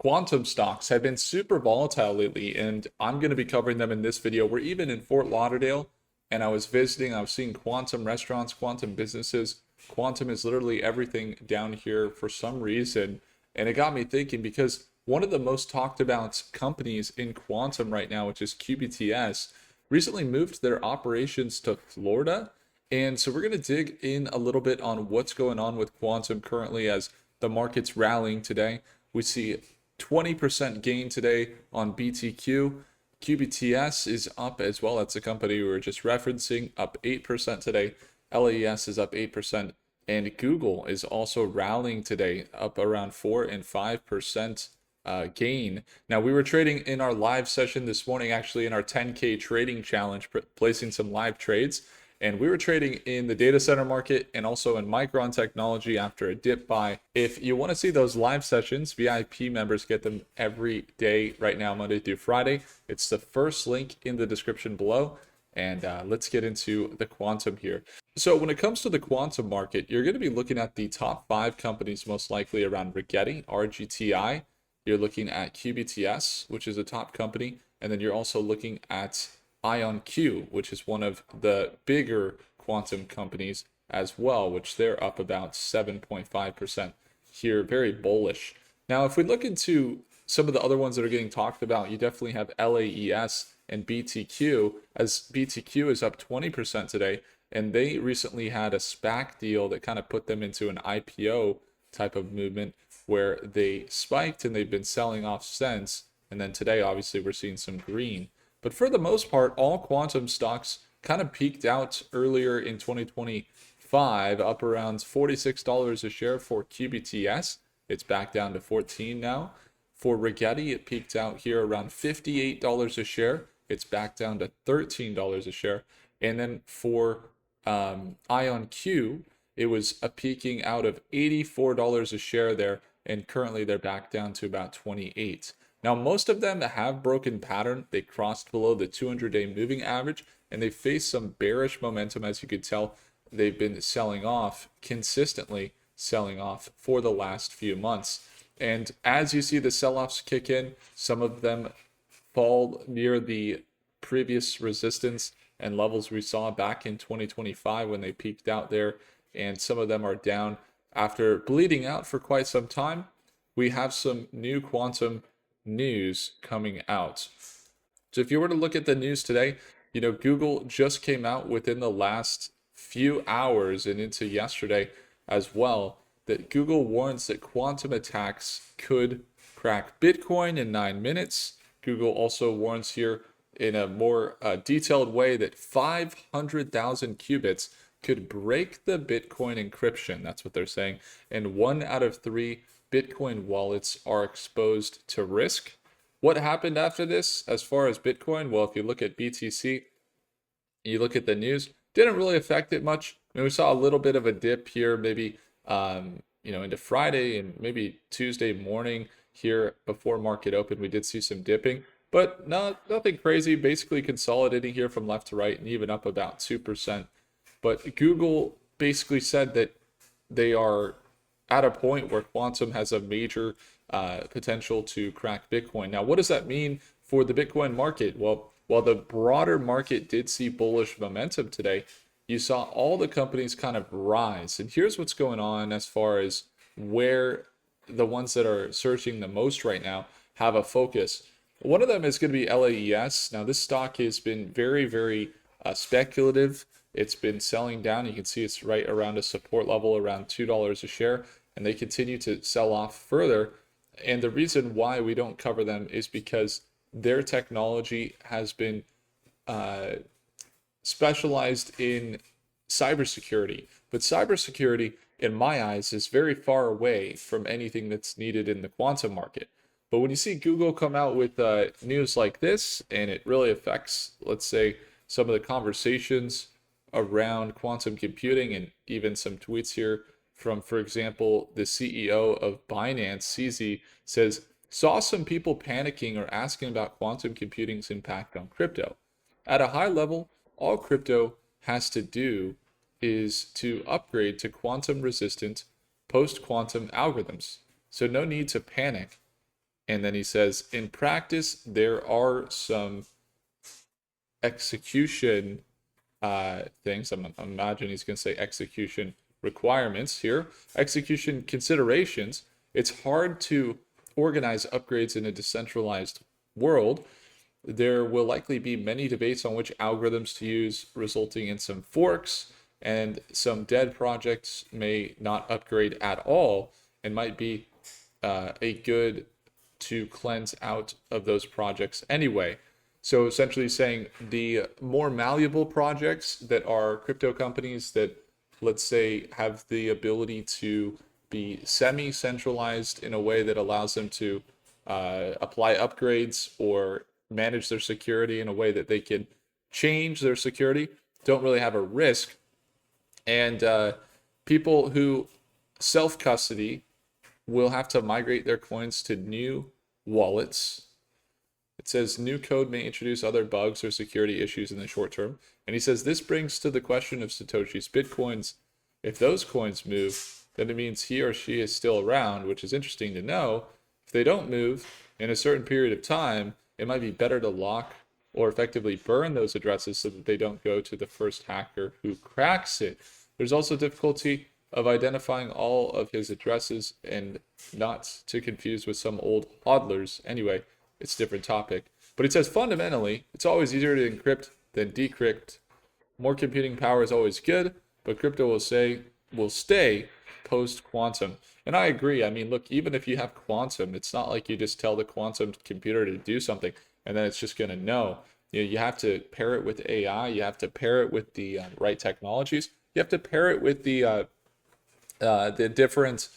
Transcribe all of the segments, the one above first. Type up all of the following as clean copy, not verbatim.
Quantum stocks have been super volatile lately, and I'm going to be covering them in this video. We're even in Fort Lauderdale, and I was visiting, I was seeing quantum restaurants, quantum businesses. Quantum is literally everything down here for some reason. And it got me thinking because one of the most talked about companies in quantum right now, which is QBTS, recently moved their operations to Florida. And so we're going to dig in a little bit on what's going on with quantum currently as the market's rallying today. We see 20% gain today on BTQ. QBTS is up as well. That's a company we were just referencing, up 8% today. LAES is up 8%. And Google is also rallying today, up around 4 and 5% gain. Now, we were trading in our live session this morning, actually in our 10K trading challenge, placing some live trades. And we were trading in the data center market and also in Micron technology after a dip buy. If you want to see those live sessions, VIP members get them every day right now, Monday through Friday. It's the first link in the description below. And let's get into the quantum here. So when it comes to the quantum market, you're going to be looking at the top 5 companies most likely around Rigetti, RGTI. You're looking at QBTS, which is a top company. And then you're also looking at IonQ, which is one of the bigger quantum companies as well, which they're up about 7.5% here, very bullish. Now, if we look into some of the other ones that are getting talked about, you definitely have LAES and BTQ, as BTQ is up 20% today, and they recently had a SPAC deal that kind of put them into an IPO type of movement where they spiked and they've been selling off since. And then today, obviously, we're seeing some green. But for the most part, all quantum stocks kind of peaked out earlier in 2025, up around $46 a share for QBTS. It's back down to 14 now. For Rigetti, it peaked out here around $58 a share. It's back down to $13 a share. And then for IonQ, it was a peaking out of $84 a share there, and currently they're back down to about 28. Now, most of them have broken pattern. They crossed below the 200-day moving average, and they faced some bearish momentum. As you could tell, they've been selling off, consistently selling off for the last few months. And as you see the sell-offs kick in, some of them fall near the previous resistance and levels we saw back in 2025 when they peaked out there. And some of them are down after bleeding out for quite some time. We have some new quantum news coming out. So if you were to look at the news today, Google just came out within the last few hours and into yesterday as well that Google warns that quantum attacks could crack Bitcoin in 9 minutes. Google also warns here in a more detailed way that 500,000 qubits could break the Bitcoin encryption. That's what they're saying. And 1 out of 3 Bitcoin wallets are exposed to risk. What happened after this as far as Bitcoin? Well, if you look at BTC, you look at the news, didn't really affect it much. I mean, we saw a little bit of a dip here, maybe into Friday and maybe Tuesday morning here before market open. We did see some dipping, but nothing crazy. Basically consolidating here from left to right and even up about 2%. But Google basically said that they are at a point where quantum has a major potential to crack Bitcoin. Now, what does that mean for the Bitcoin market? Well, while the broader market did see bullish momentum today, you saw all the companies kind of rise. And here's what's going on as far as where the ones that are surging the most right now have a focus. One of them is going to be LAES. Now, this stock has been very, very speculative. It's been selling down. You can see it's right around a support level around $2 a share, and they continue to sell off further. And the reason why we don't cover them is because their technology has been specialized in cybersecurity. But cybersecurity, in my eyes, is very far away from anything that's needed in the quantum market. But when you see Google come out with news like this, and it really affects, let's say, some of the conversations around quantum computing, and even some tweets here from, for example, the CEO of Binance, CZ, says, saw some people panicking or asking about quantum computing's impact on crypto. At a high level, all crypto has to do is to upgrade to quantum resistant post-quantum algorithms. So no need to panic. And then he says, in practice, there are some execution things. I'm imagining he's going to say execution requirements here, execution considerations. It's hard to organize upgrades in a decentralized world. There will likely be many debates on which algorithms to use, resulting in some forks, and some dead projects may not upgrade at all and might be a good to cleanse out of those projects anyway. So essentially saying the more malleable projects that are crypto companies that, let's say, have the ability to be semi-centralized in a way that allows them to apply upgrades or manage their security in a way that they can change their security, don't really have a risk. And people who self-custody will have to migrate their coins to new wallets. It says new code may introduce other bugs or security issues in the short term. And he says this brings to the question of Satoshi's Bitcoins. If those coins move, then it means he or she is still around, which is interesting to know. If they don't move in a certain period of time, it might be better to lock or effectively burn those addresses so that they don't go to the first hacker who cracks it. There's also difficulty of identifying all of his addresses and not to confuse with some old hodlers. Anyway, it's a different topic. But it says fundamentally, it's always easier to encrypt than decrypt. More computing power is always good, but crypto will stay post-quantum. And I agree. I mean, look, even if you have quantum, it's not like you just tell the quantum computer to do something and then it's just going to know. You have to pair it with AI. You have to pair it with the right technologies. You have to pair it with the different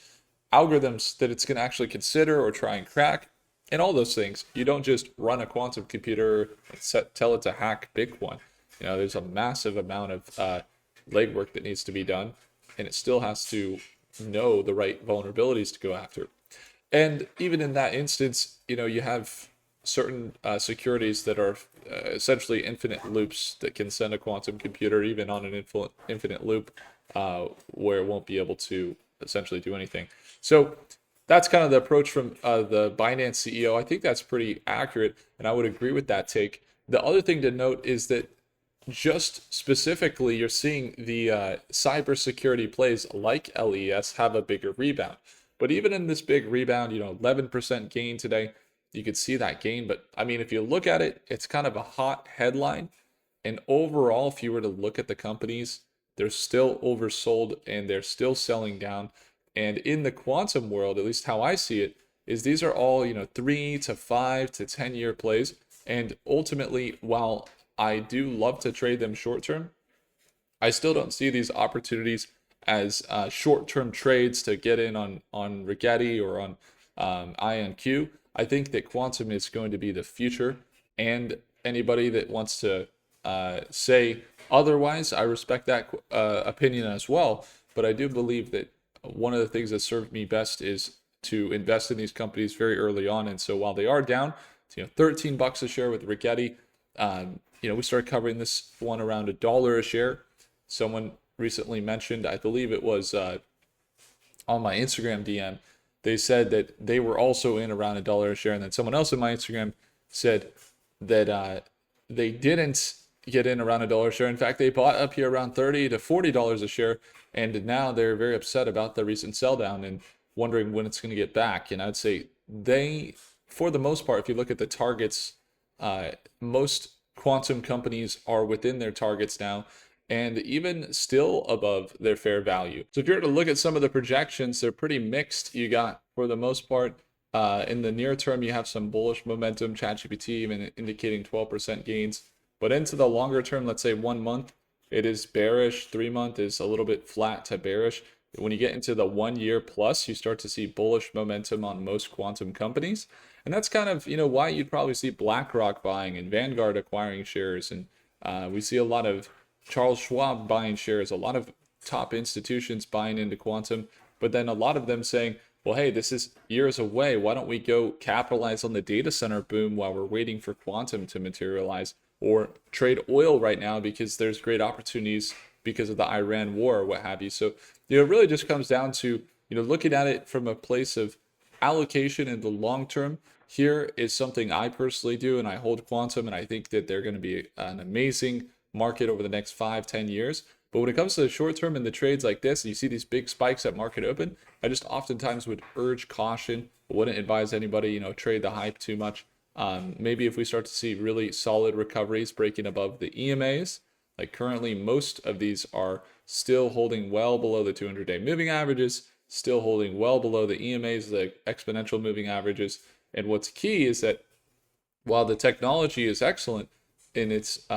algorithms that it's going to actually consider or try and crack, and all those things. You don't just run a quantum computer and tell it to hack Bitcoin. There's a massive amount of legwork that needs to be done, and it still has to know the right vulnerabilities to go after. And even in that instance, you have certain securities that are essentially infinite loops that can send a quantum computer even on an infinite loop where it won't be able to essentially do anything. So that's kind of the approach from the Binance CEO. I think that's pretty accurate, and I would agree with that take. The other thing to note is that just specifically, you're seeing the cybersecurity plays like LES have a bigger rebound. But even in this big rebound, 11% gain today, you could see that gain. But I mean, if you look at it, it's kind of a hot headline. And overall, if you were to look at the companies, they're still oversold and they're still selling down. And in the quantum world, at least how I see it, is these are all 3 to 5 to 10 year plays. And ultimately, while I do love to trade them short term, I still don't see these opportunities as short-term trades to get in on Rigetti or on INQ. I think that quantum is going to be the future, and anybody that wants to say otherwise, I respect that opinion as well. But I do believe that one of the things that served me best is to invest in these companies very early on. And so while they are down, it's, $13 a share with Rigetti. We started covering this one around $1 a share. Someone recently mentioned, I believe it was on my Instagram DM, they said that they were also in around $1 a share. And then someone else in my Instagram said that they didn't get in around $1 a share. In fact, they bought up here around $30 to $40 a share. And now they're very upset about the recent sell down and wondering when it's going to get back. And I'd say they, for the most part, if you look at the targets, most quantum companies are within their targets now, and even still above their fair value. So if you're to look at some of the projections, they're pretty mixed. You got, for the most part, in the near term, you have some bullish momentum, ChatGPT even indicating 12% gains. But into the longer term, let's say 1 month, it is bearish. 3 month is a little bit flat to bearish. When you get into the 1 year plus, you start to see bullish momentum on most quantum companies. And that's kind of, why you'd probably see BlackRock buying and Vanguard acquiring shares. And we see a lot of Charles Schwab buying shares, a lot of top institutions buying into quantum, but then a lot of them saying, well, hey, this is years away. Why don't we go capitalize on the data center boom while we're waiting for quantum to materialize, or trade oil right now because there's great opportunities because of the Iran war or what have you. So, it really just comes down to, looking at it from a place of allocation in the long term here is something I personally do, and I hold Quantum, and I think that they're going to be an amazing market over the next 5-10 years. But when it comes to the short term and the trades like this, and you see these big spikes at market open, I just oftentimes would urge caution. I wouldn't advise anybody, trade the hype too much. Maybe if we start to see really solid recoveries breaking above the EMAs, like currently most of these are still holding well below the 200-day moving averages, still holding well below the EMAs, the exponential moving averages. And what's key is that while the technology is excellent in its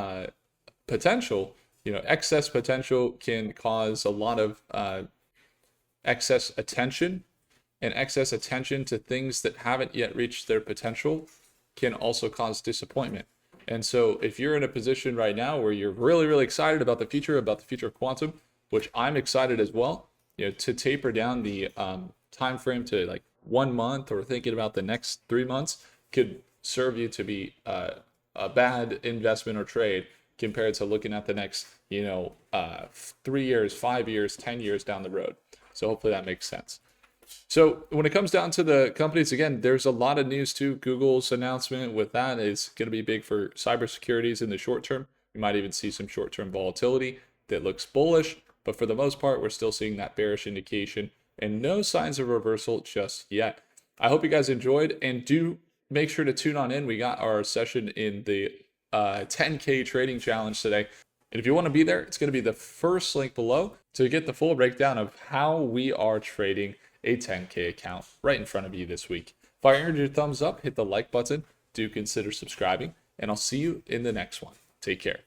potential, excess potential can cause a lot of excess attention, and excess attention to things that haven't yet reached their potential can also cause disappointment. And so if you're in a position right now where you're really, really excited about the future of quantum, which I'm excited as well, to taper down the time frame to like 1 month, or thinking about the next 3 months, could serve you to be a bad investment or trade compared to looking at the next 3 years, 5 years, 10 years down the road. So hopefully that makes sense. So when it comes down to the companies, again, there's a lot of news too. Google's announcement with that is going to be big for cybersecurities in the short term. We might even see some short-term volatility that looks bullish, but for the most part, we're still seeing that bearish indication and no signs of reversal just yet. I hope you guys enjoyed, and do make sure to tune on in. We got our session in the 10K trading challenge today. And if you want to be there, it's going to be the first link below to get the full breakdown of how we are trading a 10K account right in front of you this week. If I earned your thumbs up, hit the like button. Do consider subscribing, and I'll see you in the next one. Take care.